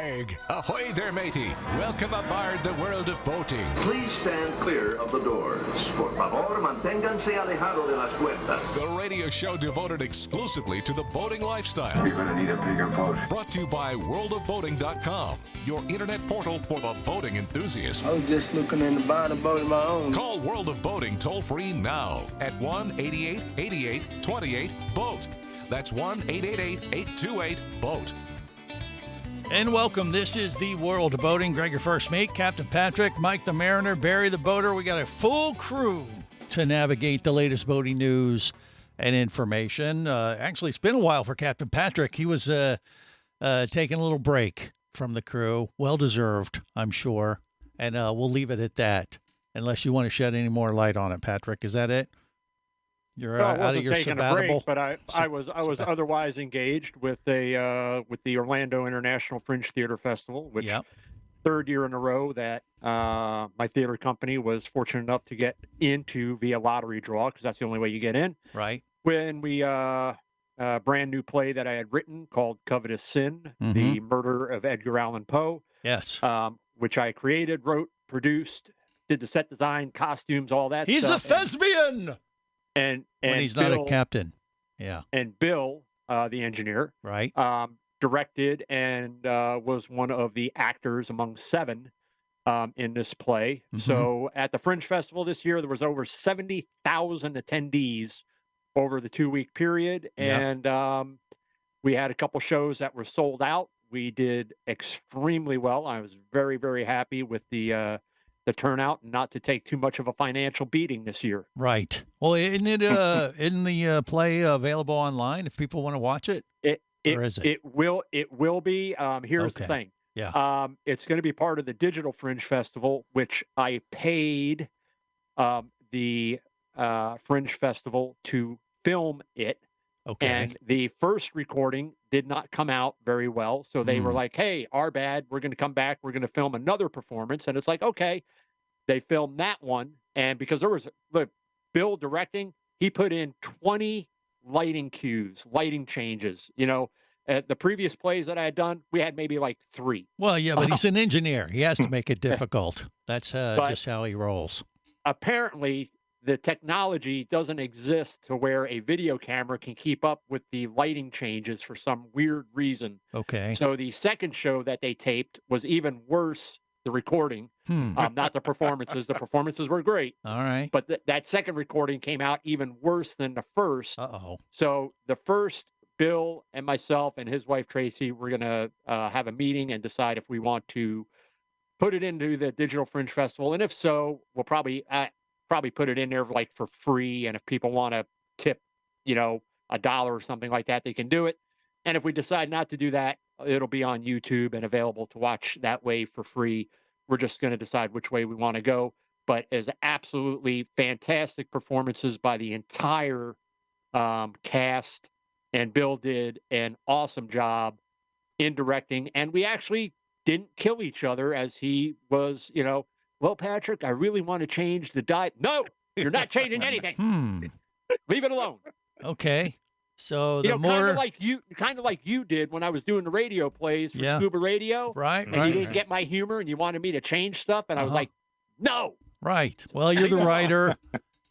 flag. Ahoy there, matey. Welcome aboard the world of boating. Please stand clear of the doors. Por favor, manténganse alejado de las puertas. The radio show devoted exclusively to the boating lifestyle. You're gonna need a bigger boat. Brought to you by worldofboating.com, your internet portal for the boating enthusiast. I was just looking into buying a boat of my own. Call World of Boating toll-free now at 1-8888-28-BOAT. That's 1-888-828-BOAT. And welcome. This is the World of Boating. Greg, your first mate, Captain Patrick, Mike the Mariner, Barry the Boater. We got a full crew to navigate the latest boating news and information. Actually, it's been a while for Captain Patrick. He was taking a little break from the crew. Well-deserved, I'm sure. And we'll leave it at that, unless you want to shed any more light on it, Patrick. Is that it? You're out of your taking sabbatical? a break, but I was otherwise engaged with the Orlando International Fringe Theater Festival, which third year in a row that my theater company was fortunate enough to get into via lottery draw, because that's the only way you get in. Right. When we brand new play that I had written called Covetous Sin, the murder of Edgar Allan Poe. Yes. Which I created, wrote, produced, did the set design, costumes, all that He's stuff. a thespian! And when he's Bill, not a captain. Yeah. And Bill, the engineer, right, directed and was one of the actors among 7 in this play. So at the Fringe Festival this year, there was over 70,000 attendees over the 2-week period. And we had a couple shows that were sold out. We did extremely well. I was very, very happy with the turnout, and not to take too much of a financial beating this year. Right. Well, isn't it in the play available online if people want to watch it? Or is it? It will be. Here's the thing. Yeah. It's going to be part of the Digital Fringe Festival, which I paid the Fringe Festival to film it. Okay. And the first recording did not come out very well. So they were like, hey, our bad. We're going to come back. We're going to film another performance. And it's like, okay. They filmed that one. And because there was Bill directing, he put in 20 lighting cues, lighting changes. You know, at the previous plays that I had done, we had maybe like 3. Well, yeah, but he's an engineer. He has to make it difficult. That's just how he rolls. Apparently, the technology doesn't exist to where a video camera can keep up with the lighting changes for some weird reason. Okay. So the second show that they taped was even worse, the recording, not the performances. The performances were great. All right. But that second recording came out even worse than the first. Uh-oh. So the first, Bill and myself and his wife, Tracy, we're going to have a meeting and decide if we want to put it into the Digital Fringe Festival. And if so, we'll probably put it in there for free. And if people want to tip, $1 or something like that, they can do it. And if we decide not to do that, it'll be on YouTube and available to watch that way for free. We're just going to decide which way we want to go. But as absolutely fantastic performances by the entire cast. And Bill did an awesome job in directing. And we actually didn't kill each other as he was, well, Patrick, I really want to change the diet. No, you're not changing anything. Leave it alone. Okay. So the more kind of like you did when I was doing the radio plays for Scuba Radio. Right. And you didn't get my humor and you wanted me to change stuff. And I was like, no. Right. Well, you're the writer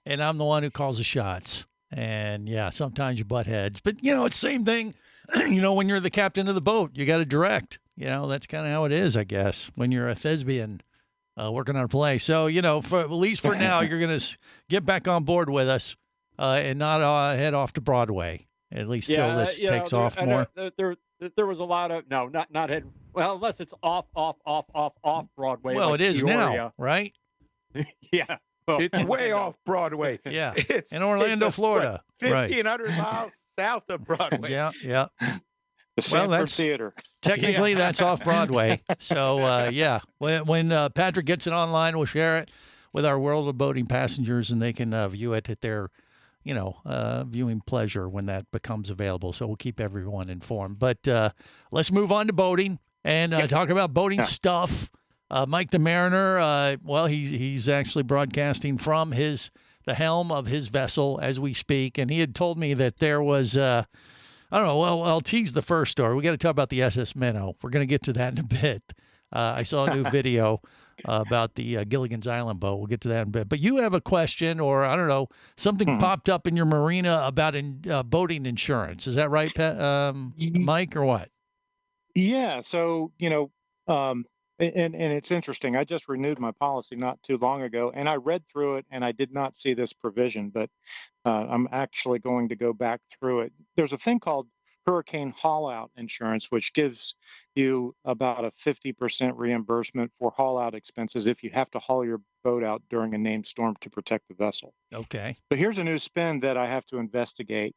and I'm the one who calls the shots. And sometimes you butt heads, but it's the same thing. When you're the captain of the boat, you got to direct. That's kind of how it is, I guess, when you're a thespian working on a play. So, at least for now, you're going to get back on board with us and not head off to Broadway, at least till this takes off more. There was a lot of, not head, well, unless it's off Broadway. Well, like it is Peoria. now, right? Yeah. It's way off Broadway. Yeah. It's in Orlando, Florida. 1,500 miles south of Broadway. Yeah. The Sanford Theater. Technically, that's off Broadway. So, when Patrick gets it online, we'll share it with our World of Boating passengers, and they can view it at their, viewing pleasure when that becomes available. So we'll keep everyone informed. But let's move on to boating and talk about boating stuff. Mike the Mariner, he's actually broadcasting from the helm of his vessel as we speak, and he had told me that there was I don't know. Well, I'll tease the first story. We got to talk about the SS Minnow. We're going to get to that in a bit. I saw a new video about the Gilligan's Island boat. We'll get to that in a bit. But you have a question, or I don't know, something popped up in your marina about boating insurance. Is that right, Mike, or what? Yeah. So, and it's interesting. I just renewed my policy not too long ago, and I read through it, and I did not see this provision, but I'm actually going to go back through it. There's a thing called hurricane haul-out insurance, which gives you about a 50% reimbursement for haul-out expenses if you have to haul your boat out during a named storm to protect the vessel. Okay. But here's a new spin that I have to investigate.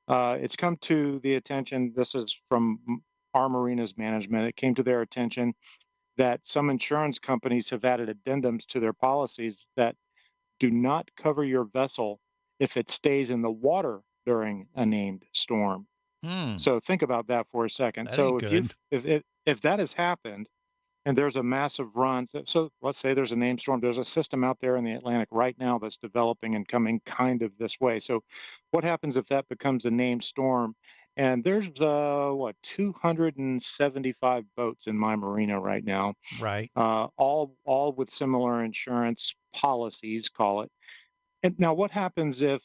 It's come to the attention, this is from our marina's management, it came to their attention that some insurance companies have added addendums to their policies that do not cover your vessel if it stays in the water during a named storm. So think about that for a second. That So ain't if that has happened and there's a massive run, so let's say there's a named storm, there's a system out there in the Atlantic right now that's developing and coming kind of this way. So what happens if that becomes a named storm? And there's 275 boats in my marina right now, Right. all with similar insurance policies, call it. And now, what happens if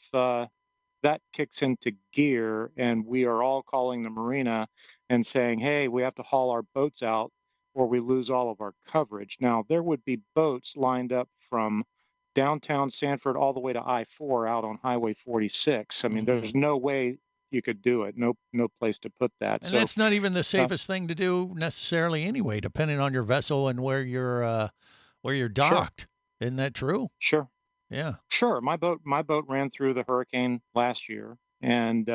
that kicks into gear and we are all calling the marina and saying, "Hey, we have to haul our boats out, or we lose all of our coverage"? Now, there would be boats lined up from downtown Sanford all the way to I-4 out on Highway 46. I mean, there's no way you could do it. No place to put that. And that's not even the safest thing to do necessarily anyway, depending on your vessel and where you're docked. Sure. Isn't that true? Sure. Yeah. Sure. My boat ran through the hurricane last year, and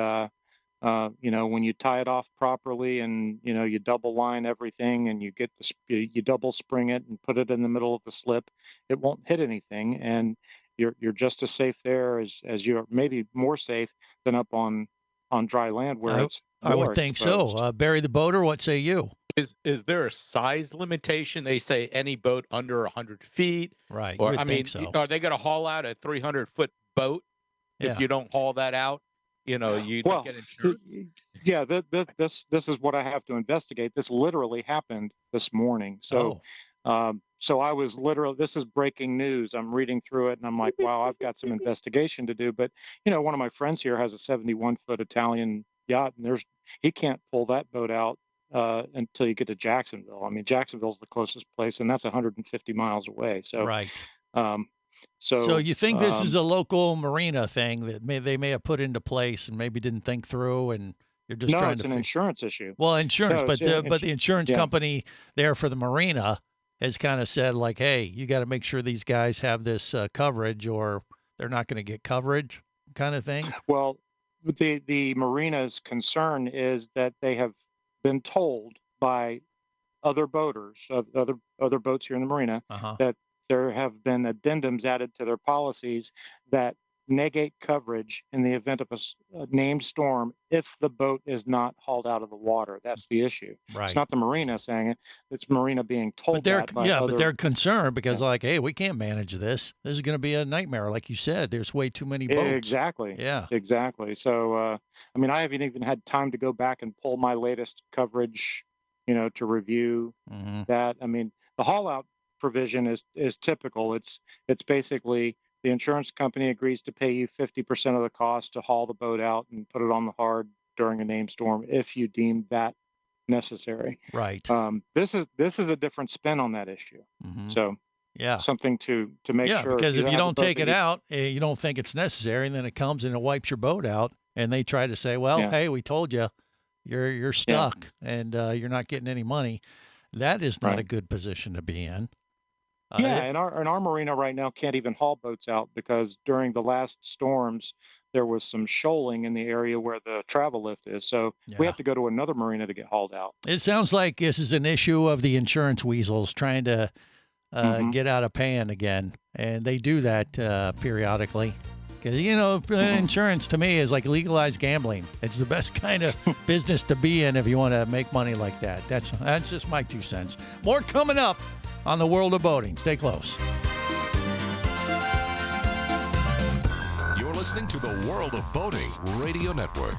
when you tie it off properly, and you double line everything, and you get you double spring it and put it in the middle of the slip, it won't hit anything, and you're just as safe there as you're, maybe more safe than up on dry land where I would think exposed. so. Barry the Boater, what say you? Is there a size limitation? They say any boat under 100 feet. Right. Or, you would I mean, think so. are they going to haul out a 300-foot boat if you don't haul that out? You don't get insurance. Yeah, this is what I have to investigate. This literally happened this morning. So, so I was literally, this is breaking news. I'm reading through it and I'm like, wow, I've got some investigation to do. But one of my friends here has a 71-foot Italian yacht, and he can't pull that boat out until you get to Jacksonville. I mean, Jacksonville's the closest place, and that's 150 miles away. So, right. So you think this is a local marina thing that they may have put into place and maybe didn't think through, and you're just trying to. No, it's an insurance issue. Well, insurance, No, but the insurance company there for the marina has kind of said, like, hey, you got to make sure these guys have this coverage, or they're not going to get coverage, kind of thing. Well, the marina's concern is that they have been told by other boaters, other boats here in the marina, that there have been addendums added to their policies that negate coverage in the event of a named storm if the boat is not hauled out of the water. That's the issue. Right. It's not the marina saying it; it's marina being told that. But they're concerned because, like, hey, we can't manage this. This is going to be a nightmare, like you said. There's way too many boats. Exactly. Yeah. Exactly. So, I mean, I haven't even had time to go back and pull my latest coverage, to review that. I mean, the haul out provision is typical. It's basically the insurance company agrees to pay you 50% of the cost to haul the boat out and put it on the hard during a named storm if you deem that necessary. Right. This is a different spin on that issue. So something to make sure. Because if you don't take it out, you don't think it's necessary, and then it comes and it wipes your boat out, and they try to say, well, hey, we told you, you're stuck, and you're not getting any money. That is not a good position to be in. And our marina right now can't even haul boats out because during the last storms, there was some shoaling in the area where the travel lift is. So we have to go to another marina to get hauled out. It sounds like this is an issue of the insurance weasels trying to get out of paying again. And they do that periodically. Because, insurance to me is like legalized gambling. It's the best kind of business to be in if you want to make money like that. That's just my 2 cents. More coming up on the World of Boating. Stay close. You're listening to the World of Boating Radio Network.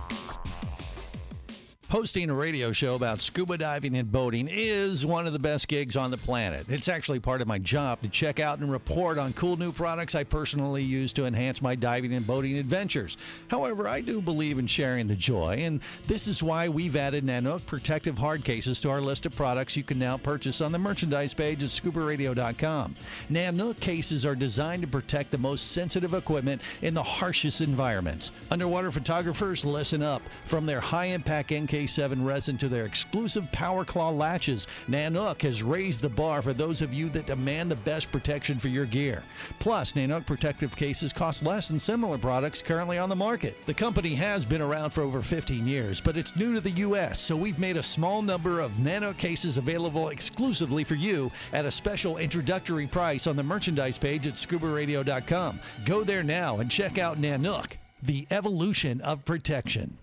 Hosting a radio show about scuba diving and boating is one of the best gigs on the planet. It's actually part of my job to check out and report on cool new products I personally use to enhance my diving and boating adventures. However, I do believe in sharing the joy, and this is why we've added Nanook protective hard cases to our list of products you can now purchase on the merchandise page at scubaradio.com. Nanook cases are designed to protect the most sensitive equipment in the harshest environments. Underwater photographers, listen up. From their high-impact NK7 resin to their exclusive Power Claw latches, Nanook has raised the bar for those of you that demand the best protection for your gear. Plus, Nanook protective cases cost less than similar products currently on the market. The company has been around for over 15 years, but it's new to the U.S., so we've made a small number of Nanook cases available exclusively for you at a special introductory price on the merchandise page at scubaradio.com. Go there now and check out Nanook, the evolution of protection.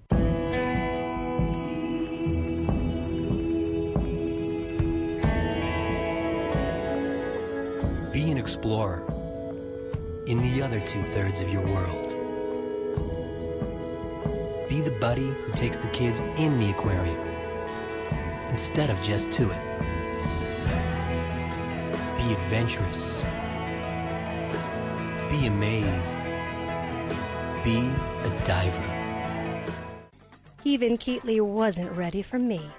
Be an explorer in the other two-thirds of your world. Be the buddy who takes the kids in the aquarium instead of just to it. Be adventurous. Be amazed. Be a diver. Even Keatley wasn't ready for me,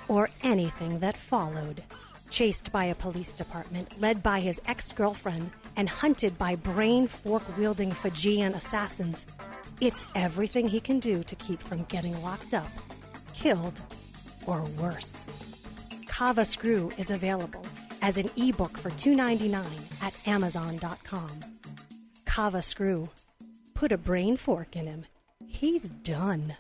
or anything that followed. Chased by a police department, led by his ex-girlfriend, and hunted by brain fork-wielding Fijian assassins, it's everything he can do to keep from getting locked up, killed, or worse. Kava Screw is available as an ebook for $2.99 at Amazon.com. Kava Screw. Put a brain fork in him. He's done.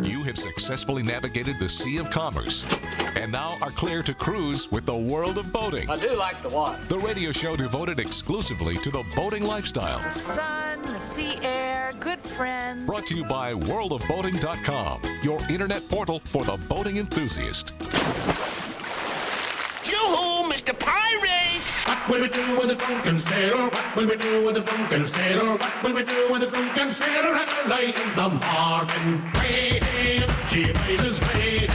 You have successfully navigated the Sea of Commerce and now are clear to cruise with the World of Boating. I do like the water. The radio show devoted exclusively to the boating lifestyle. The sun, the sea air, good friends. Brought to you by worldofboating.com, your internet portal for the boating enthusiast. Yoo-hoo, Mr. Pirate! What will we do with a drunken sailor? What will we do with a drunken sailor? What will we do with a drunken sailor at the light in the morning? Way, she raises way,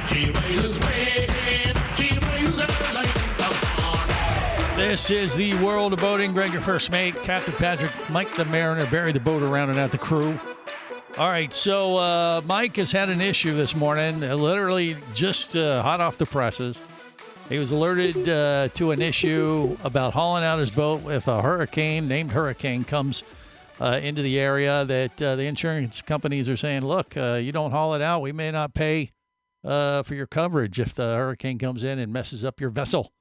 she raises way, she raises at the light in the morning. This is the World of Boating. Greg, your first mate, Captain Patrick, Mike the Mariner, Barry the Boater, rounding out the crew. All right, so Mike has had an issue this morning, literally just hot off the presses. He was alerted to an issue about hauling out his boat if a hurricane, named Hurricane, comes into the area that the insurance companies are saying, look, you don't haul it out, we may not pay for your coverage if the hurricane comes in and messes up your vessel.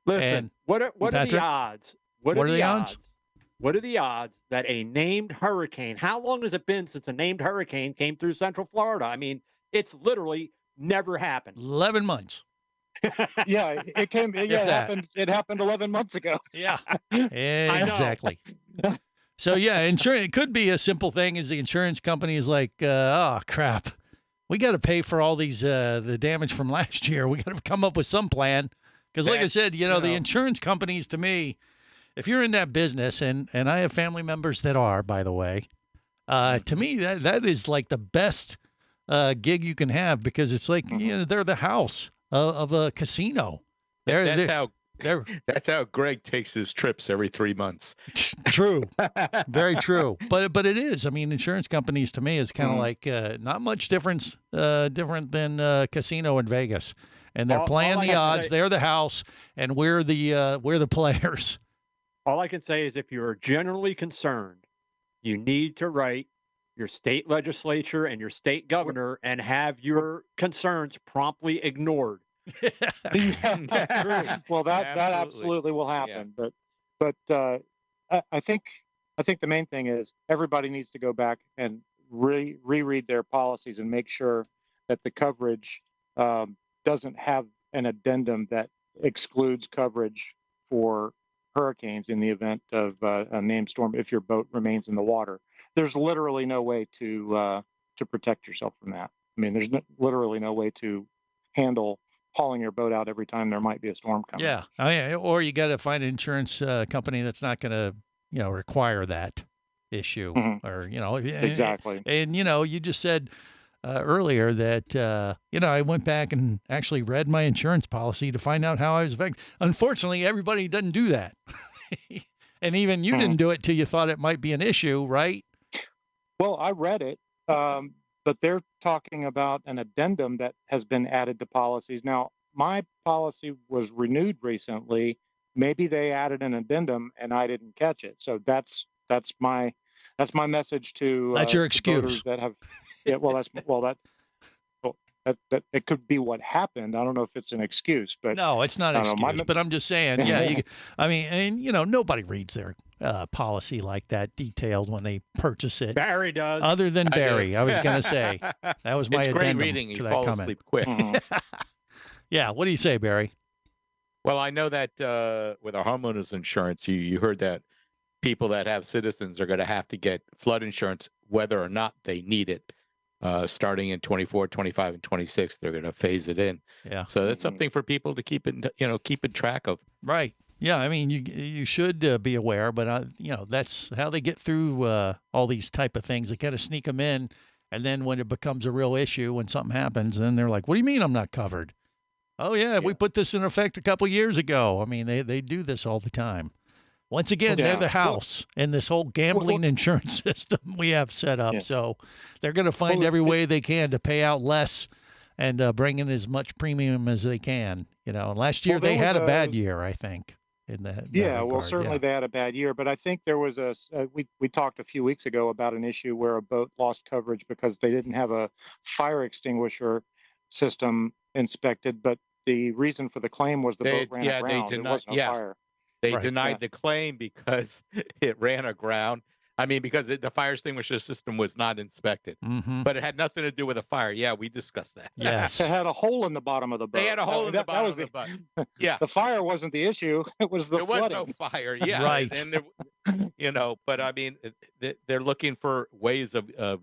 Listen, And what are the odds? What are the odds? What are the odds that a named hurricane, how long has it been since a named hurricane came through Central Florida? I mean, it's literally never happened. 11 months. Yeah, it came. Yeah, it happened. It happened 11 months ago. Yeah, exactly. So yeah, insurance. It could be a simple thing. Is the insurance company is like, oh crap, we got to pay for all these the damage from last year. We got to come up with some plan because, like I said, the insurance companies, to me, if you're in that business, and I have family members that are, by the way, to me that is like the best gig you can have because it's like they're the house of a casino. That's how Greg takes his trips every 3 months. True, very true. But it is. I mean, insurance companies to me is kind of like not much different than casino in Vegas, and they're playing the odds. They're the house, and we're the players. All I can say is, if you're generally concerned, you need to write your state legislature and your state governor and have your concerns promptly ignored. Yeah, well, that absolutely will happen. Yeah. But I think the main thing is everybody needs to go back and reread their policies and make sure that the coverage doesn't have an addendum that excludes coverage for hurricanes in the event of a named storm if your boat remains in the water. There's literally no way to protect yourself from that. I mean, there's literally no way to handle hauling your boat out every time there might be a storm coming. Yeah. Or you got to find an insurance company that's not going to, require that issue or, Exactly. And, you just said earlier that, I went back and actually read my insurance policy to find out how I was affected. Unfortunately, everybody doesn't do that. And even you didn't do it till you thought it might be an issue, right? Well, I read it, but they're talking about an addendum that has been added to policies. Now, my policy was renewed recently. Maybe they added an addendum and I didn't catch it. So that's my message to that's your excuse. That have, yeah. That it could be what happened. I don't know if it's an excuse, but no, it's not an excuse. But I'm just saying, nobody reads their policy like that detailed when they purchase it. Barry does. Other than Barry, I was going to say that was my it's addendum great reading. To You that fall comment. asleep quick. Yeah. What do you say, Barry? Well, I know that with our homeowners insurance, you heard that people that have citizens are going to have to get flood insurance whether or not they need it. Starting in 24, 25, and 26, they're going to phase it in. Yeah. So that's something for people to keep in track of. Right. Yeah. I mean, you should be aware, but that's how they get through all these type of things. They kind of sneak them in, and then when it becomes a real issue, when something happens, then they're like, "What do you mean I'm not covered?" Oh yeah, we put this in effect a couple years ago. I mean, they do this all the time. Once again, they're the house in this whole gambling insurance system we have set up. Yeah. So they're going to find every way they can to pay out less and bring in as much premium as they can. Last year they had a bad year, I think. Certainly they had a bad year. But I think there was we talked a few weeks ago about an issue where a boat lost coverage because they didn't have a fire extinguisher system inspected. But the reason for the claim was the boat ran aground. There was no fire. They denied the claim because it ran aground. I mean, because the fire extinguisher system was not inspected, but it had nothing to do with a fire. Yeah, we discussed that. Yes, it had a hole in the bottom of the boat. They had a hole in the bottom of the boat. Yeah, the fire wasn't the issue; it was the flooding. There was no fire. Yeah, right. And but I mean, they're looking for ways of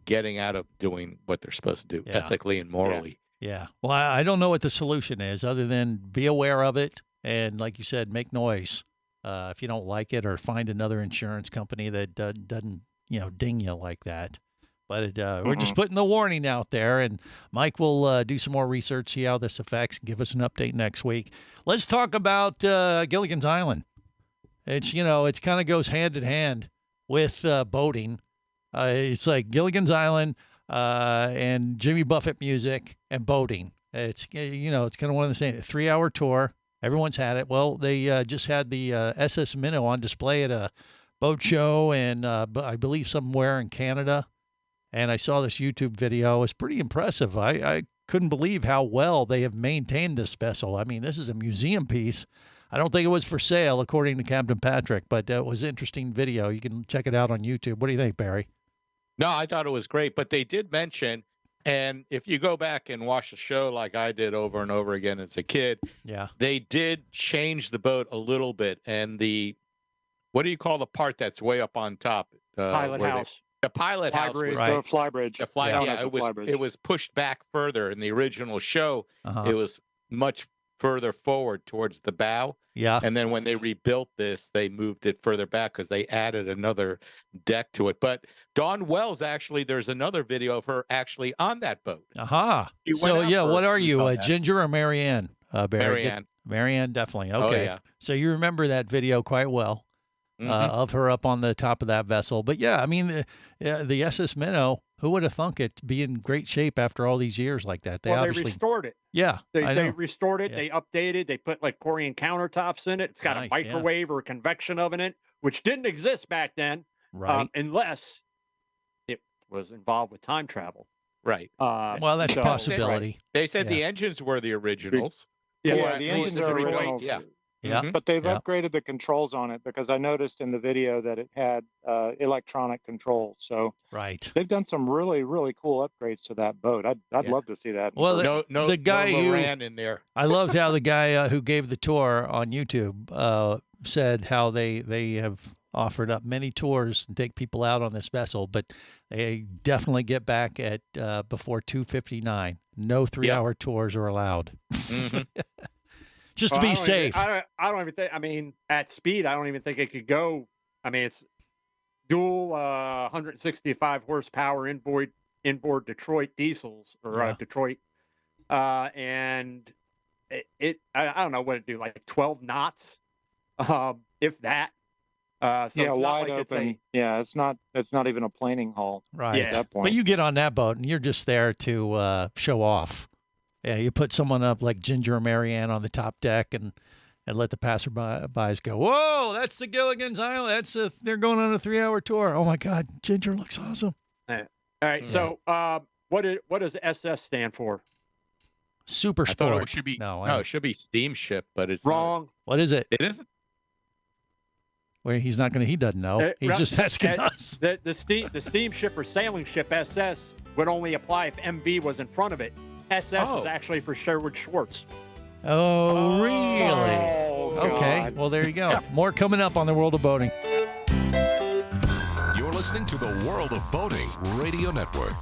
getting out of doing what they're supposed to do ethically and morally. Yeah. Well, I don't know what the solution is, other than be aware of it. And like you said, make noise if you don't like it, or find another insurance company that doesn't, ding you like that. But we're just putting the warning out there, and Mike will do some more research, see how this affects, and give us an update next week. Let's talk about Gilligan's Island. It's, it kind of goes hand in hand with boating. It's like Gilligan's Island and Jimmy Buffett music and boating. It's, it's kind of one of the same 3-hour tour. Everyone's had it. Well, they just had the SS Minnow on display at a boat show, and I believe somewhere in Canada. And I saw this YouTube video. It was pretty impressive. I couldn't believe how well they have maintained this vessel. I mean, this is a museum piece. I don't think it was for sale, according to Captain Patrick, but it was an interesting video. You can check it out on YouTube. What do you think, Barry? No, I thought it was great, but they did mention, and if you go back and watch the show like I did over and over again as a kid, they did change the boat a little bit. And what do you call the part that's way up on top? Pilot house. The pilot house was the fly bridge. The fly, it was pushed back further. In the original show, it was much further forward towards the bow. Yeah. And then when they rebuilt this, they moved it further back because they added another deck to it. But Dawn Wells, actually, there's another video of her actually on that boat. Aha. So, what are you, Ginger or Marianne? Barry? Marianne. Marianne, definitely. Okay. Oh, yeah. So you remember that video quite well. Of her up on the top of that vessel. But yeah, I mean, the SS Minnow, who would have thunk it to be in great shape after all these years like that? They restored it. Yeah. They restored it. Yeah. They updated. They put like Corian countertops in it. It's got a microwave or a convection oven in it, which didn't exist back then. Right. Unless it was involved with time travel. Right. Well, that's a possibility. They said the engines were the originals. Yeah, the engines are originals. Yeah. Yeah, but they've upgraded the controls on it, because I noticed in the video that it had electronic controls. So they've done some really, really cool upgrades to that boat. I'd love to see that. Well, the guy who ran in there. I loved how the guy who gave the tour on YouTube said how they have offered up many tours and take people out on this vessel, but they definitely get back at before 2:59. No 3-hour tours are allowed. Mm-hmm. Just to be safe. I don't even think. I mean, at speed, I don't even think it could go. I mean, it's dual 165 horsepower inboard Detroit diesels or Detroit, and I don't know what it do, like 12 knots, if that. So yeah, it's wide not like open. It's not even a planing hull. Right. At that point. But you get on that boat and you're just there to show off. Yeah, you put someone up like Ginger or Marianne on the top deck and let the passerbys go, whoa, that's the Gilligan's Island. They're going on a 3-hour tour. Oh my God, Ginger looks awesome. All right. So what does SS stand for? Super I Sport. thought it should be it should be steamship, but it's wrong. What is it? It isn't. Where he doesn't know. He's just asking us. The steamship or sailing ship SS would only apply if MV was in front of it. SS is actually for Sherwood Schwartz. Oh, really? Okay. God. Well, there you go. More coming up on the World of Boating. You're listening to the World of Boating Radio Network.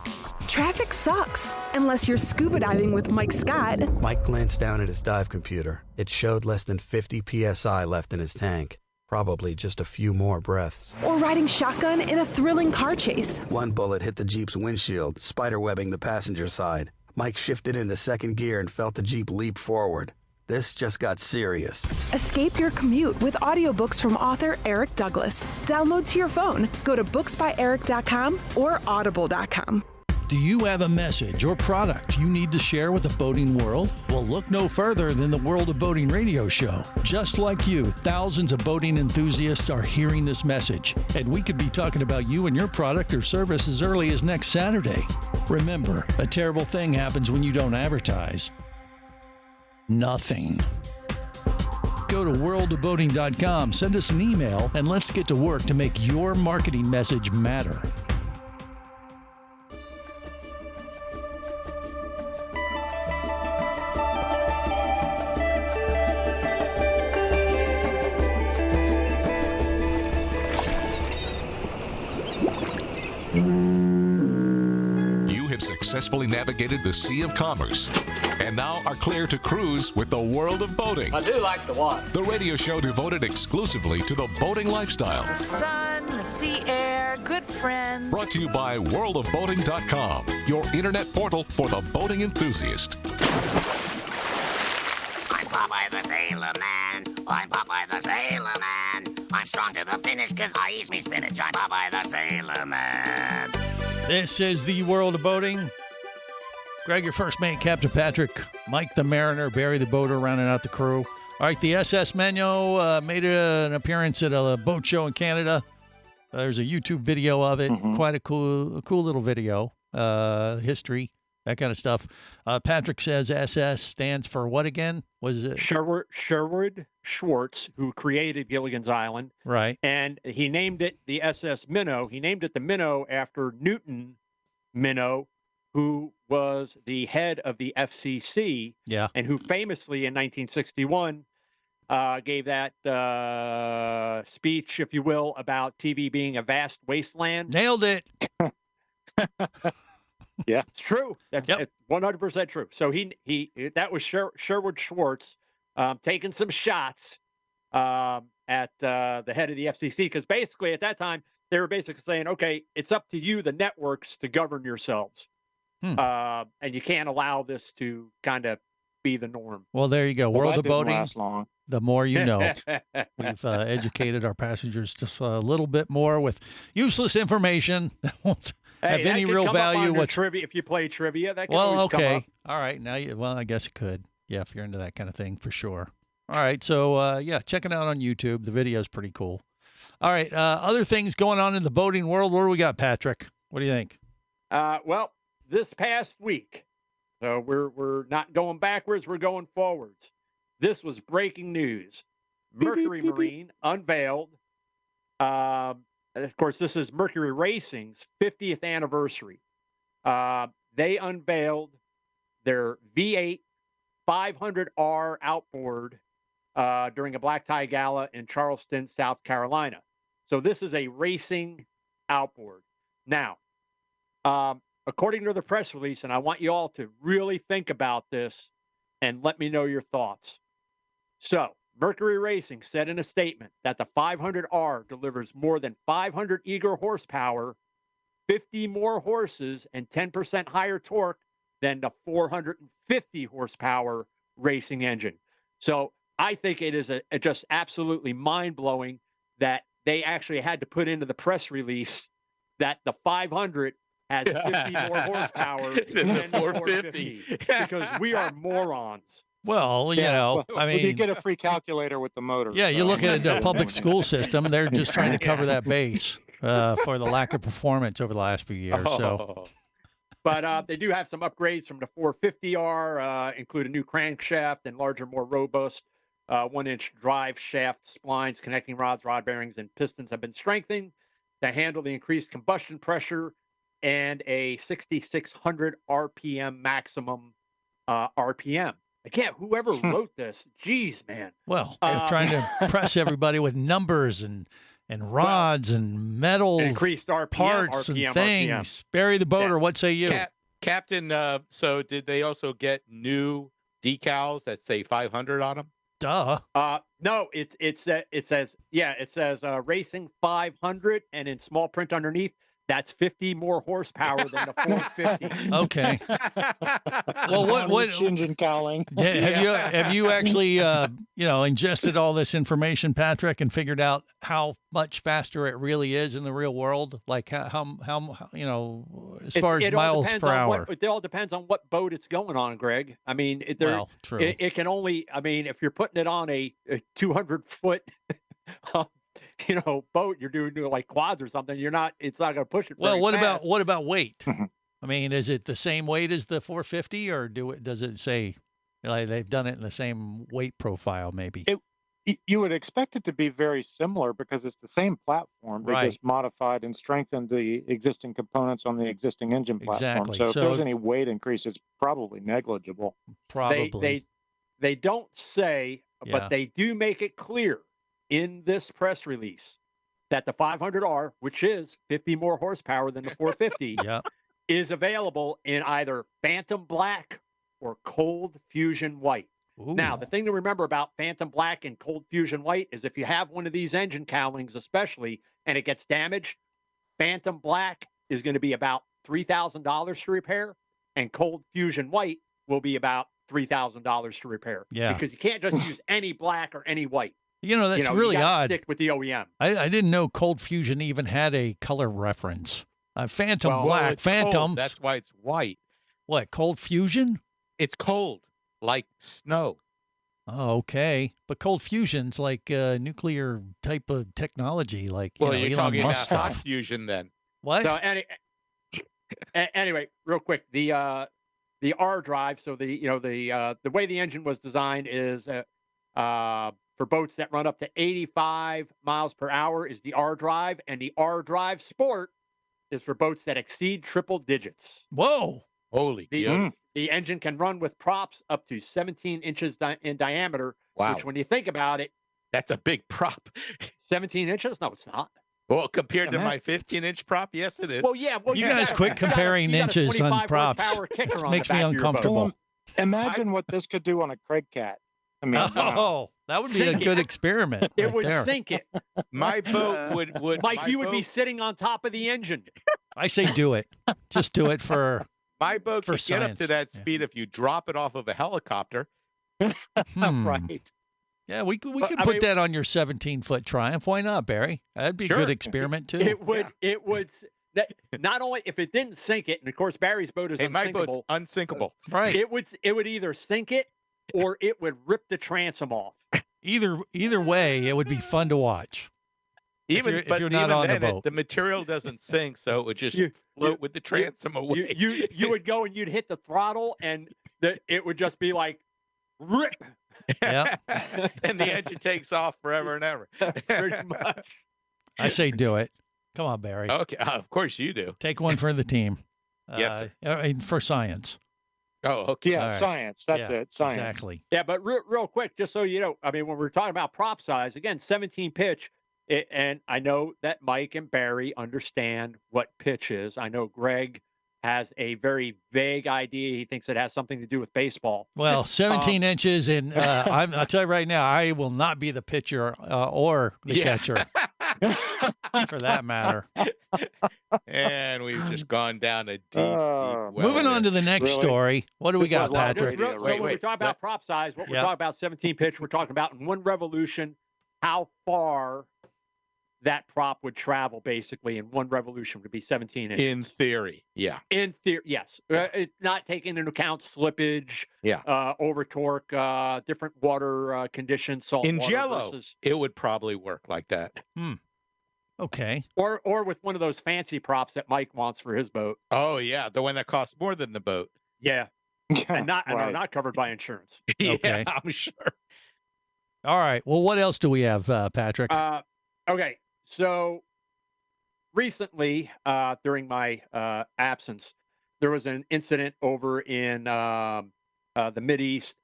Traffic sucks, unless you're scuba diving with Mike Scott. Mike glanced down at his dive computer. It showed less than 50 PSI left in his tank. Probably just a few more breaths. Or riding shotgun in a thrilling car chase. One bullet hit the Jeep's windshield, spiderwebbing the passenger side. Mike shifted into second gear and felt the Jeep leap forward. This just got serious. Escape your commute with audiobooks from author Eric Douglas. Download to your phone. Go to booksbyeric.com or audible.com. Do you have a message or product you need to share with the boating world? Well, look no further than the World of Boating radio show. Just like you, thousands of boating enthusiasts are hearing this message, and we could be talking about you and your product or service as early as next Saturday. Remember, a terrible thing happens when you don't advertise. Nothing. Go to worldofboating.com, send us an email, and let's get to work to make your marketing message matter. Successfully navigated the Sea of Commerce and now are clear to cruise with the World of Boating. I do like the water. The radio show devoted exclusively to the boating lifestyle. The sun, the sea air, good friends. Brought to you by worldofboating.com, your internet portal for the boating enthusiast. I'm Popeye the Sailor Man. I'm Popeye the Sailor Man. I'm strong to the finish because I eat me spinach. I'm Popeye the Sailor Man. This is the World of Boating. Greg, your first mate, Captain Patrick, Mike the Mariner, Barry the Boater, rounding out the crew. All right, the SS Menyo made an appearance at a boat show in Canada. There's a YouTube video of it. Quite a cool little video. History, that kind of stuff. Patrick says SS stands for what again? Was it Sherwood Schwartz, who created Gilligan's Island. Right. And he named it the SS Minnow. He named it the Minnow after Newton Minnow, who was the head of the FCC. Yeah. And who famously in 1961 gave that speech, if you will, about TV being a vast wasteland. Nailed it. Yeah, it's true. That's 100% true. So that was Sherwood Schwartz taking some shots at the head of the FCC, because basically at that time they were basically saying, okay, it's up to you, the networks, to govern yourselves, and you can't allow this to kind of be the norm. Well, there you go. World of Boating. Last long. The more you know. We've educated our passengers just a little bit more with useless information that won't have any real value. What trivia? If you play trivia, that can well, always come okay, up. All right. Now, I guess it could. Yeah, if you're into that kind of thing, for sure. All right. So, check it out on YouTube. The video is pretty cool. All right. Other things going on in the boating world. What do we got, Patrick? What do you think? Well, this past week, so we're not going backwards. We're going forwards. This was breaking news. Mercury Marine unveiled. Of course, this is Mercury Racing's 50th anniversary. They unveiled their V8 500R outboard during a black tie gala in Charleston, South Carolina. So this is a racing outboard. Now, according to the press release, and I want you all to really think about this and let me know your thoughts. So, Mercury Racing said in a statement that the 500R delivers more than 500 eager horsepower, 50 more horses, and 10% higher torque than the 450 horsepower racing engine. So I think it is just absolutely mind-blowing that they actually had to put into the press release that the 500 has 50 more horsepower than the 450 because we are morons. Well, you know, I mean, you get a free calculator with the motor. Yeah, you look at the public school system; they're just trying to cover that base for the lack of performance over the last few years. So, but they do have some upgrades from the 450R, include a new crankshaft and larger, more robust 1-inch drive shaft splines, connecting rods, rod bearings, and pistons have been strengthened to handle the increased combustion pressure, and a 6,600 RPM maximum RPM. Again, whoever wrote this, geez, man. Well, they're trying to press everybody with numbers and rods and metal increased RPM, parts RPM, and things. RPM. Barry the Boater, what say you? Captain, so did they also get new decals that say 500 on them? Duh. No, it says racing 500, and in small print underneath, that's 50 more horsepower than the 450. Okay. Well, what engine cowling? Yeah, have you actually ingested all this information, Patrick, and figured out how much faster it really is in the real world? Like how as far as miles per hour? It all depends on what boat it's going on, Greg. I mean, true. It can only. I mean, if you're putting it on a 200-foot. Boat, you're doing like quads or something. It's not going to push it. Well, what fast. about weight? I mean, is it the same weight as the 450, or does it say like they've done it in the same weight profile? Maybe you would expect it to be very similar because it's the same platform. They just modified and strengthened the existing components on the existing engine platform. Exactly. So if there's any weight increase, it's probably negligible. Probably. They don't say, but they do make it clear in this press release that the 500R, which is 50 more horsepower than the 450, is available in either Phantom Black or Cold Fusion White. Ooh. Now, the thing to remember about Phantom Black and Cold Fusion White is if you have one of these engine cowlings especially, and it gets damaged, Phantom Black is going to be about $3,000 to repair, and Cold Fusion White will be about $3,000 to repair. Yeah. Because you can't just use any black or any white. That's really odd. Stick with the OEM. I didn't know Cold Fusion even had a color reference. Phantom Black, Phantom. Cold. That's why it's white. What, Cold Fusion? It's cold, like snow. Oh, okay. But Cold Fusion's like nuclear type of technology, like you're Elon talking Musk about hot stuff. fusion then. What? So anyway, real quick, the R drive. So the way the engine was designed is for boats that run up to 85 miles per hour is the R drive, and the R drive Sport is for boats that exceed triple digits. Whoa! Holy cow. The engine can run with props up to 17 inches in diameter. Wow. Which, when you think about it, that's a big prop. 17 inches? No, it's not. Well, compared to my 15-inch prop, yes, it is. Well, yeah. Well, you guys quit comparing inches on props. It makes me uncomfortable. Imagine what this could do on a Craig Cat. I mean, that would be a good experiment. It would sink it. My boat would. Mike, you would be sitting on top of the engine. I say do it. Just do it for. My boat for can science. get up to that speed if you drop it off of a helicopter. Right. Yeah, we could put that on your 17-foot Triumph. Why not, Barry? That'd be a good experiment too. It would. Not only if it didn't sink it, and of course Barry's boat is unsinkable. My boat's unsinkable. Right. It would either sink it or it would rip the transom off. Either way, it would be fun to watch. If you're not on the boat, the material doesn't sink, so it would just float with the transom away. You would go and you'd hit the throttle, and it would just be like rip. Yeah. And the engine takes off forever and ever. Pretty much. I say do it. Come on, Barry. Okay, of course you do. Take one for the team. Yes, for science. Oh, okay. Yeah, science. That's it. Science. Exactly. Yeah, but real quick, just so you know, I mean, when we're talking about prop size, again, 17 pitch, And I know that Mike and Barry understand what pitch is. I know Greg has a very vague idea. He thinks it has something to do with baseball. Well, 17 inches, and I'll tell you right now, I will not be the pitcher or the catcher, for that matter. And we've just gone down a deep well. Moving on to the next story. What do we got, Patrick? So when we talk about prop size, what we're talking about 17 pitch, we're talking about in one revolution, how far that prop would travel basically in one revolution would be 17 inches. In theory, yeah. In theory, yes. Not taking into account slippage, over torque, different water conditions, salt in water Jello, versus... it would probably work like that. Okay. Or with one of those fancy props that Mike wants for his boat. Oh yeah, the one that costs more than the boat. Yeah. And not covered by insurance. Okay. Yeah, I'm sure. All right. Well, what else do we have, Patrick? Okay. So recently, during my absence, there was an incident over in the Mideast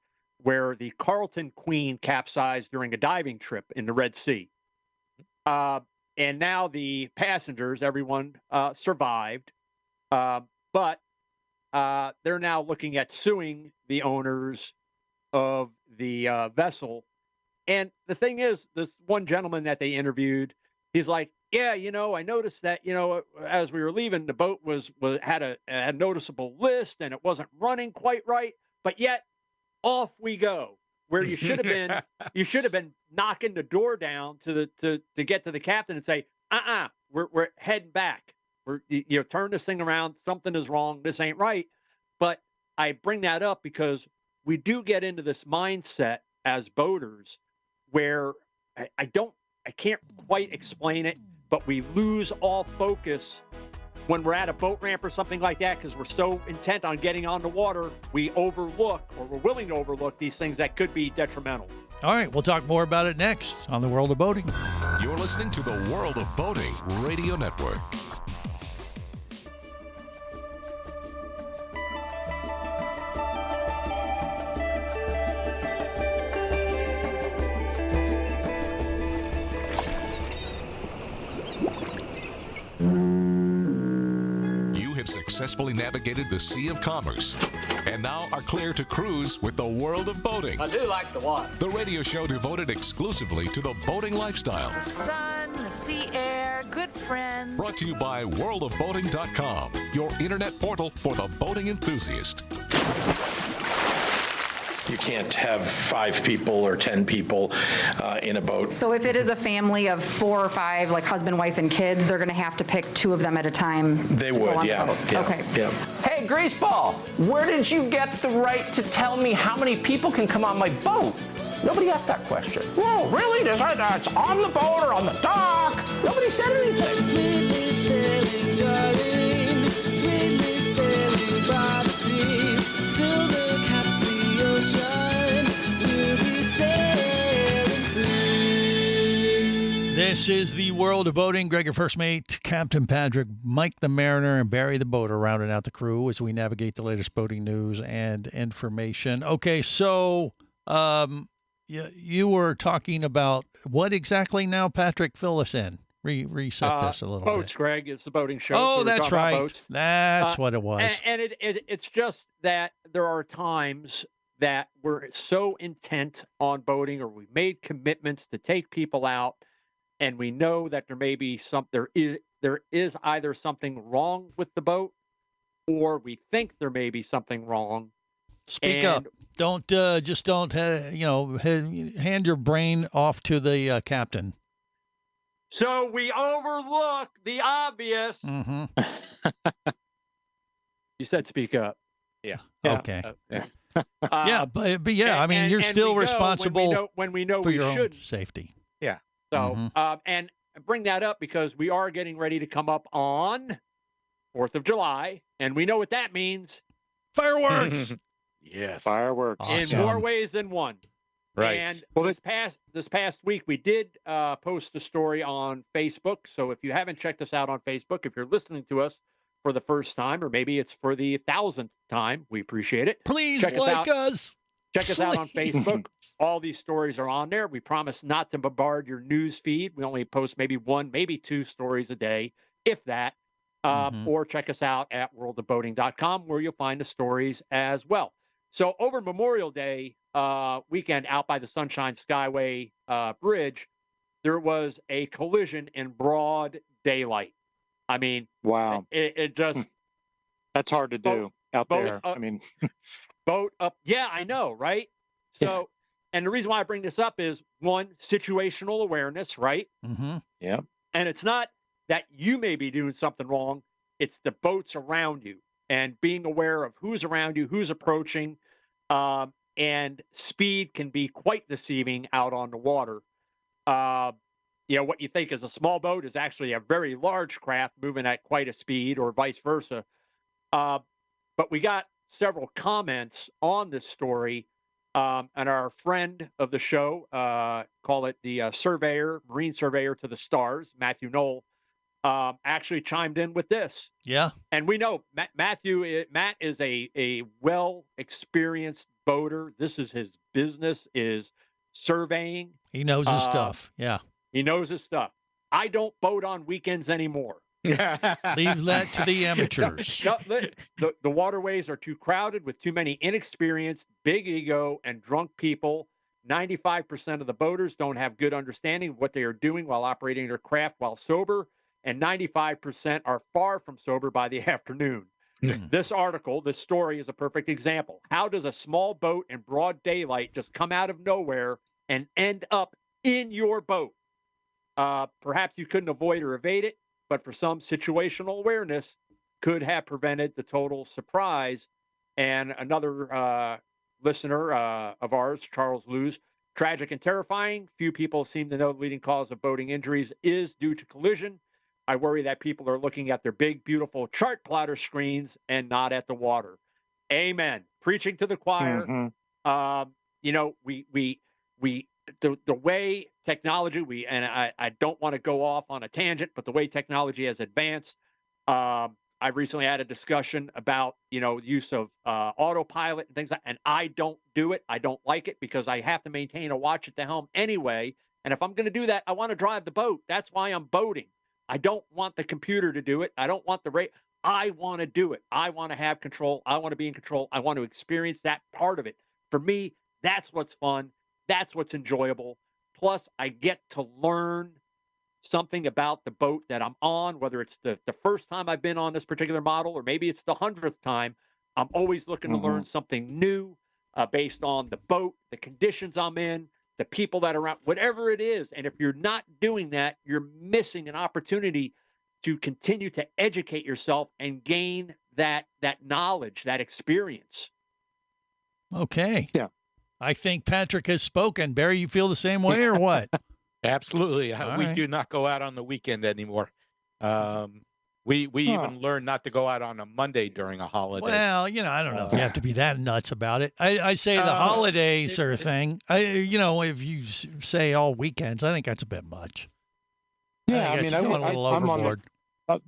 where the Carlton Queen capsized during a diving trip in the Red Sea. And now the passengers, everyone survived, but they're now looking at suing the owners of the vessel. And the thing is, this one gentleman that they interviewed, he's like, yeah, I noticed that, as we were leaving, the boat had a noticeable list and it wasn't running quite right. But yet, off we go. Where you should have been knocking the door down to get to the captain and say, we're heading back. We're turn this thing around. Something is wrong. This ain't right. But I bring that up because we do get into this mindset as boaters where I can't quite explain it, but we lose all focus when we're at a boat ramp or something like that because we're so intent on getting on the water, we overlook, or we're willing to overlook, these things that could be detrimental. All right, we'll talk more about it next on the World of Boating. You're listening to the World of Boating Radio Network. Successfully navigated the Sea of Commerce and now are clear to cruise with the World of Boating. I do like the water. The radio show devoted exclusively to the boating lifestyle. The sun, the sea air, good friends. Brought to you by worldofboating.com, your internet portal for the boating enthusiast. You can't have 5 people or 10 people in a boat. So if it is a family of 4 or 5, like husband, wife, and kids, they're going to have to pick 2 of them at a time. They would, yeah. Okay. Yeah. Hey, Greaseball, where did you get the right to tell me how many people can come on my boat? Nobody asked that question. Whoa, really? It's on the boat or on the dock? Nobody said anything. Sweetly sailing, darling, sweetly sailing by the sea, silver caps the ocean, we'll be sailing free. This is the World of Boating. Greg, your first mate, Captain Patrick, Mike the Mariner, and Barry the Boater rounding out the crew as we navigate the latest boating news and information. Okay, so you were talking about what exactly now, Patrick? Fill us in. Reset this a little boats, bit. Greg. It's the boating show. Oh, so that's right. Boats. That's what it was. And it's just that there are times that we're so intent on boating, or we've made commitments to take people out, and we know that there is either something wrong with the boat, or we think there may be something wrong. Speak up. Don't hand your brain off to the captain. So we overlook the obvious. Mm-hmm. You said speak up. Yeah. Okay. Yeah. But I mean, you're still responsible when we know for we your should. own safety. Yeah. So, and bring that up because we are getting ready to come up on 4th of July, and we know what that means. Fireworks. Yes. Fireworks. Awesome. In more ways than one. Right. And this past week, we did post a story on Facebook. So if you haven't checked us out on Facebook, if you're listening to us for the first time, or maybe it's for the 1,000th time, we appreciate it. Please check like us. Out. us. Check us out on Facebook. All these stories are on there. We promise not to bombard your news feed. We only post maybe 1, maybe 2 stories a day, if that. Or check us out at worldofboating.com, where you'll find the stories as well. So over Memorial Day weekend out by the Sunshine Skyway Bridge, there was a collision in broad daylight. I mean, wow. It just... That's hard to do out there. I mean... Boat up. Yeah, I know, right? So, and the reason why I bring this up is, one, situational awareness, right? Mm-hmm. Yeah. And it's not that you may be doing something wrong. It's the boats around you and being aware of who's around you, who's approaching. And speed can be quite deceiving out on the water. What you think is a small boat is actually a very large craft moving at quite a speed, or vice versa. But we got several comments on this story, and our friend of the show, call it the marine surveyor to the stars, Matthew Knoll, actually chimed in with this. Yeah. And we know Matt is a well-experienced boater. This is his business, is surveying. He knows his stuff. Yeah. He knows his stuff. I don't boat on weekends anymore. Leave that to the amateurs. The waterways are too crowded with too many inexperienced, big ego, and drunk people. 95% of the boaters don't have good understanding of what they are doing while operating their craft while sober, and 95% are far from sober by the afternoon. This story is a perfect example. How does a small boat in broad daylight just come out of nowhere and end up in your boat? Perhaps you couldn't avoid or evade it, but for some, situational awareness could have prevented the total surprise. And another listener of ours, Charles Lewis, tragic and terrifying. Few people seem to know the leading cause of boating injuries is due to collision. I worry that people are looking at their big, beautiful chart plotter screens and not at the water. Amen. Preaching to the choir. Mm-hmm. The way technology, I don't want to go off on a tangent, but the way technology has advanced, I recently had a discussion about, use of autopilot and things like that, and I don't do it. I don't like it because I have to maintain a watch at the helm anyway. And if I'm going to do that, I want to drive the boat. That's why I'm boating. I don't want the computer to do it. I don't want the rate. I want to do it. I want to have control. I want to be in control. I want to experience that part of it. For me, that's what's fun. That's what's enjoyable. Plus, I get to learn something about the boat that I'm on, whether it's the first time I've been on this particular model, or maybe it's the 100th time. I'm always looking to learn something new based on the boat, the conditions I'm in, the people that are around, whatever it is. And if you're not doing that, you're missing an opportunity to continue to educate yourself and gain that knowledge, that experience. Okay. Yeah. I think Patrick has spoken. Barry, you feel the same way or what? Absolutely. We right. do not go out on the weekend anymore. We even learned not to go out on a Monday during a holiday. Well, I don't know if you have to be that nuts about it. I say the holidays are a thing. If you say all weekends, I think that's a bit much. Yeah, I going a little overboard.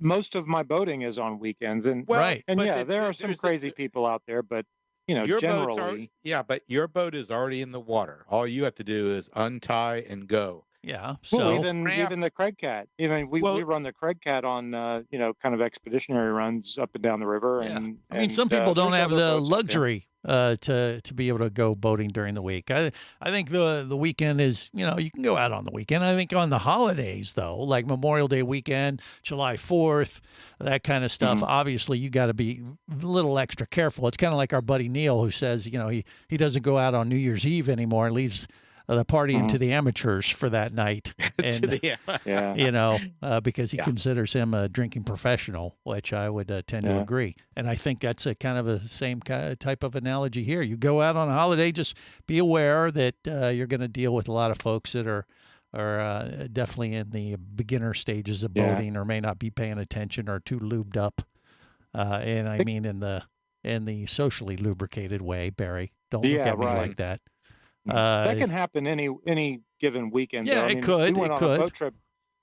Most of my boating is on weekends, and right. And there are some crazy people out there, but your generally, but your boat is already in the water. All you have to do is untie and go. Yeah. So even the Craig Cat, we run the Craig Cat on kind of expeditionary runs up and down the river. Yeah. And some people don't have the luxury to be able to go boating during the week. I think the weekend is, you can go out on the weekend. I think on the holidays though, like Memorial Day weekend, July 4th, that kind of stuff. Obviously, you got to be a little extra careful. It's kind of like our buddy Neil, who says, he doesn't go out on New Year's Eve anymore and leaves the partying to the amateurs for that night, and because he considers him a drinking professional, which I would tend to agree. And I think that's a kind of a same type of analogy here. You go out on a holiday, just be aware that you're going to deal with a lot of folks that are definitely in the beginner stages of boating, or may not be paying attention, or too lubed up. And I mean in the socially lubricated way, Barry. Don't look at me like that. That can happen any given weekend. Yeah, though. it could. We went on a boat trip.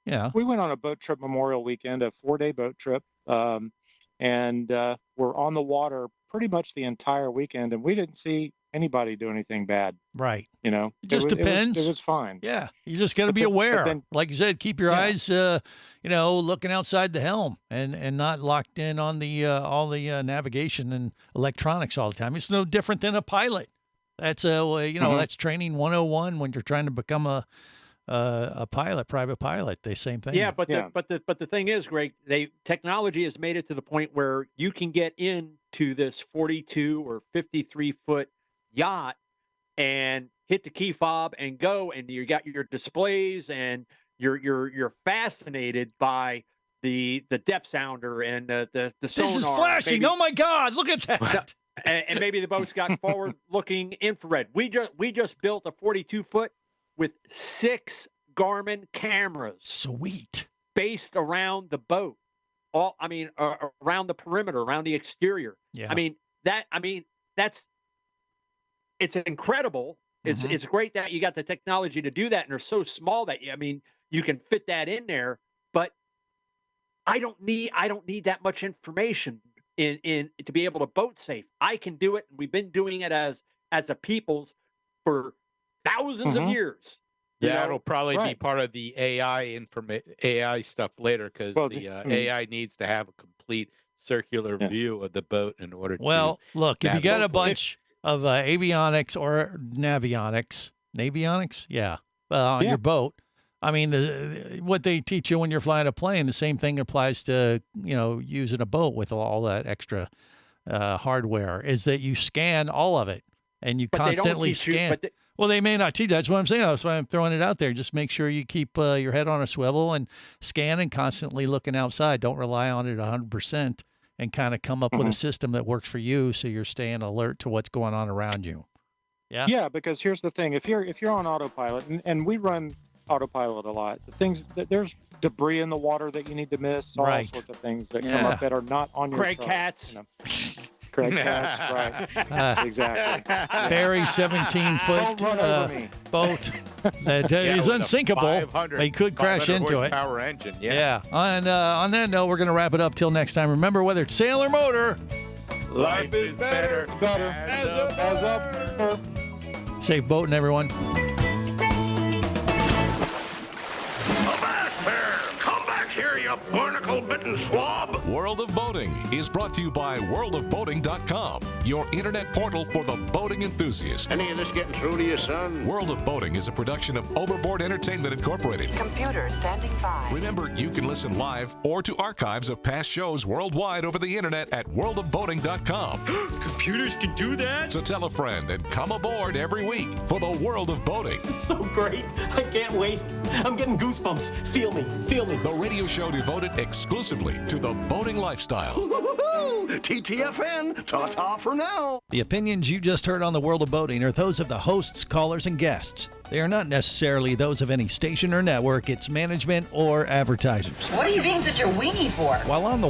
Yeah, we went on a boat trip Memorial weekend, a 4-day boat trip, and we're on the water pretty much the entire weekend, and we didn't see anybody do anything bad. Right. You know, It just depends. It was fine. Yeah, you just got to But be then- but aware. then- Like you said, keep your eyes, looking outside the helm and not locked in on the all the navigation and electronics all the time. It's no different than a pilot. That's that's training 101 when you're trying to become a pilot, private pilot. The same thing. Yeah, but the thing is, Greg, technology has made it to the point where you can get into this 42 or 53 foot yacht and hit the key fob and go, and you got your displays, and you're fascinated by the depth sounder and the sonar. This is flashing. Maybe, Oh my God! Look at that. and maybe the boat's got forward looking infrared. We just built a 42 foot with 6 Garmin cameras. Sweet. Based around the boat. Around the perimeter, around the exterior. Yeah. It's incredible. It's great that you got the technology to do that, and they're so small that you can fit that in there. But I don't need that much information in to be able to boat safe. I can do it. We've been doing it as a peoples for thousands of years. Yeah, it'll probably be part of the AI stuff later, because AI needs to have a complete circular view of the boat in order to. Well, look, if you got a navigate. bunch of avionics or navionics, on your boat, what they teach you when you're flying a plane, the same thing applies to using a boat with all that extra hardware. Is that you scan all of it and you constantly scan. Well, they may not teach. That's what I'm saying. That's why I'm throwing it out there. Just make sure you keep your head on a swivel and scan and constantly looking outside. Don't rely on it 100%, and kind of come up with a system that works for you, so you're staying alert to what's going on around you. Yeah. Yeah, because here's the thing: if you're on autopilot, and we run autopilot a lot, there's debris in the water that you need to miss, all sorts of things that come up that are not on your Craig truck, Katz. Craig Katz, right? Exactly. Very 17-foot boat that is unsinkable. They could crash into it. Power engine. Yeah. On that note, we're going to wrap it up till next time. Remember, whether it's sail or motor, Life is better. As a safe boating, everyone. Here, you barnacle-bitten swab. World of Boating is brought to you by worldofboating.com, your internet portal for the boating enthusiast. Any of this getting through to you, son? World of Boating is a production of Overboard Entertainment Incorporated. Computer standing by. Remember, you can listen live or to archives of past shows worldwide over the internet at worldofboating.com. Computers can do that? So tell a friend and come aboard every week for the World of Boating. This is so great. I can't wait. I'm getting goosebumps. Feel me. Feel me. The radio show devoted exclusively to the boating lifestyle. TTFN, ta-ta for now. The opinions you just heard on the World of Boating are those of the hosts, callers, and guests. They are not necessarily those of any station or network, its management, or advertisers. What are you being such a weenie for? While on the